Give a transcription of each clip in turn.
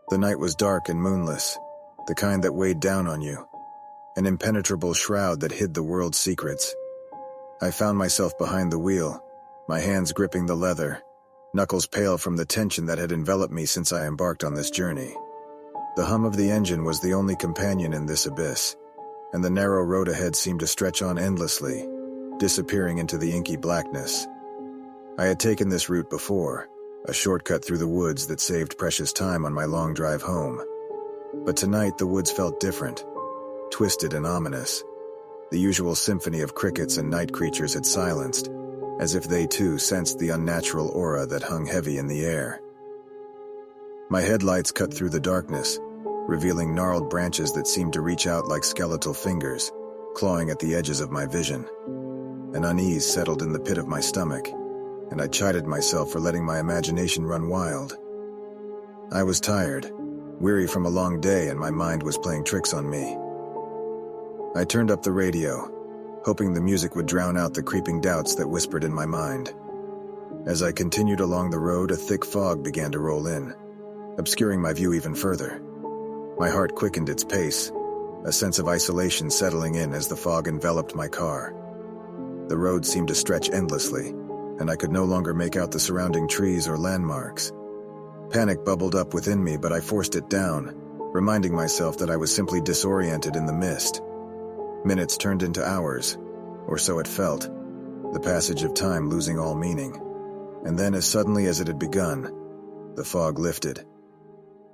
The night was dark and moonless, the kind that weighed down on you, an impenetrable shroud that hid the world's secrets. I found myself behind the wheel, my hands gripping the leather, knuckles pale from the tension that had enveloped me since I embarked on this journey. The hum of the engine was the only companion in this abyss, and the narrow road ahead seemed to stretch on endlessly, disappearing into the inky blackness. I had taken this route before, a shortcut through the woods that saved precious time on my long drive home. But tonight the woods felt different, twisted and ominous. The usual symphony of crickets and night creatures had silenced, as if they too sensed the unnatural aura that hung heavy in the air. My headlights cut through the darkness, revealing gnarled branches that seemed to reach out like skeletal fingers, clawing at the edges of my vision. An unease settled in the pit of my stomach, and I chided myself for letting my imagination run wild. I was tired, weary from a long day, and my mind was playing tricks on me. I turned up the radio, hoping the music would drown out the creeping doubts that whispered in my mind. As I continued along the road, a thick fog began to roll in, obscuring my view even further. My heart quickened its pace, a sense of isolation settling in as the fog enveloped my car. The road seemed to stretch endlessly, and I could no longer make out the surrounding trees or landmarks. Panic bubbled up within me, but I forced it down, reminding myself that I was simply disoriented in the mist. Minutes turned into hours, or so it felt, the passage of time losing all meaning. And then, as suddenly as it had begun, the fog lifted.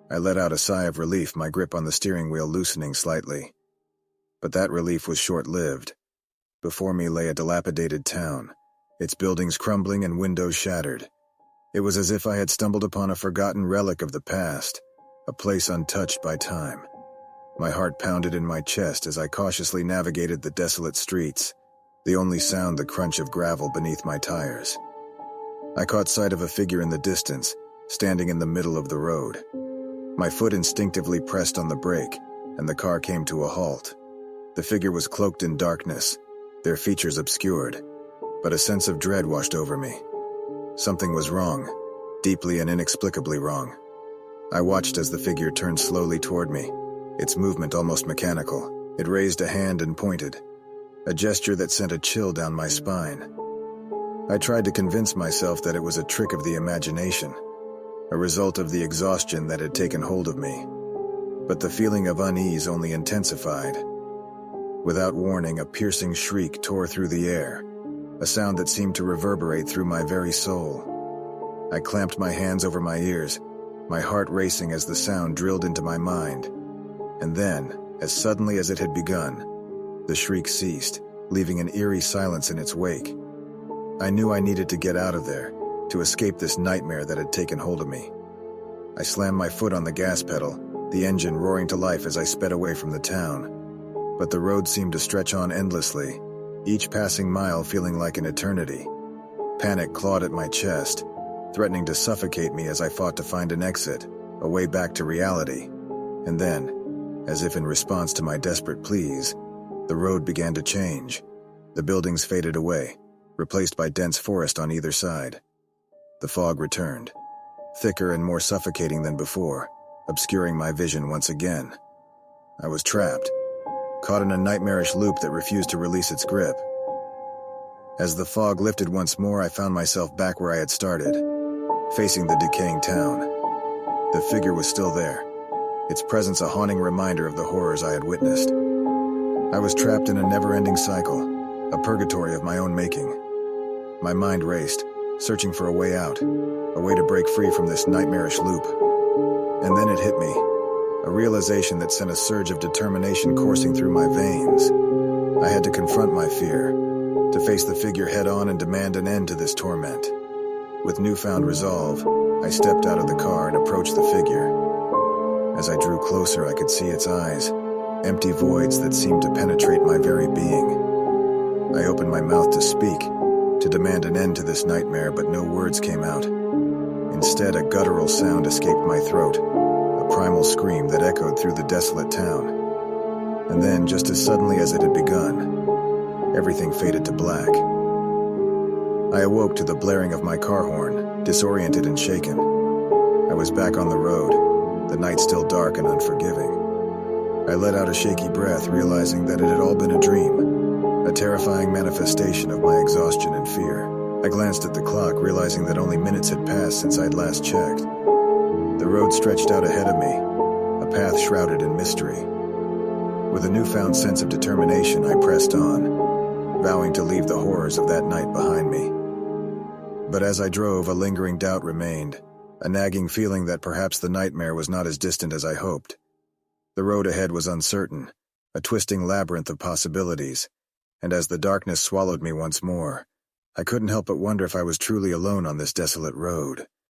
I let out a sigh of relief, my grip on the steering wheel loosening slightly. But that relief was short-lived. Before me lay a dilapidated town, its buildings crumbling and windows shattered. It was as if I had stumbled upon a forgotten relic of the past, a place untouched by time. My heart pounded in my chest as I cautiously navigated the desolate streets, the only sound the crunch of gravel beneath my tires. I caught sight of a figure in the distance, standing in the middle of the road. My foot instinctively pressed on the brake, and the car came to a halt. The figure was cloaked in darkness, their features obscured, but a sense of dread washed over me. Something was wrong, deeply and inexplicably wrong. I watched as the figure turned slowly toward me, its movement almost mechanical. It raised a hand and pointed, a gesture that sent a chill down my spine. I tried to convince myself that it was a trick of the imagination, a result of the exhaustion that had taken hold of me. But the feeling of unease only intensified. Without warning, a piercing shriek tore through the air, a sound that seemed to reverberate through my very soul. I clamped my hands over my ears, my heart racing as the sound drilled into my mind. And then, as suddenly as it had begun, the shriek ceased, leaving an eerie silence in its wake. I knew I needed to get out of there, to escape this nightmare that had taken hold of me. I slammed my foot on the gas pedal, the engine roaring to life as I sped away from the town. But the road seemed to stretch on endlessly, each passing mile feeling like an eternity. Panic clawed at my chest, threatening to suffocate me as I fought to find an exit, a way back to reality. And then, as if in response to my desperate pleas, the road began to change. The buildings faded away, replaced by dense forest on either side. The fog returned, thicker and more suffocating than before, obscuring my vision once again. I was trapped, caught in a nightmarish loop that refused to release its grip. As the fog lifted once more, I found myself back where I had started, facing the decaying town. The figure was still there, its presence a haunting reminder of the horrors I had witnessed. I was trapped in a never-ending cycle, a purgatory of my own making. My mind raced, searching for a way out, a way to break free from this nightmarish loop. And then it hit me, a realization that sent a surge of determination coursing through my veins. I had to confront my fear, to face the figure head-on and demand an end to this torment. With newfound resolve, I stepped out of the car and approached the figure. As I drew closer, I could see its eyes, empty voids that seemed to penetrate my very being. I opened my mouth to speak, to demand an end to this nightmare, but no words came out. Instead, a guttural sound escaped my throat, a primal scream that echoed through the desolate town. And then, just as suddenly as it had begun, everything faded to black. I awoke to the blaring of my car horn, disoriented and shaken. I was back on the road, the night still dark and unforgiving. I let out a shaky breath, realizing that it had all been a dream, a terrifying manifestation of my exhaustion and fear. I glanced at the clock, realizing that only minutes had passed since I'd last checked. The road stretched out ahead of me, a path shrouded in mystery. With a newfound sense of determination, I pressed on, vowing to leave the horrors of that night behind me. But as I drove, a lingering doubt remained, a nagging feeling that perhaps the nightmare was not as distant as I hoped. The road ahead was uncertain, a twisting labyrinth of possibilities, and as the darkness swallowed me once more, I couldn't help but wonder if I was truly alone on this desolate road.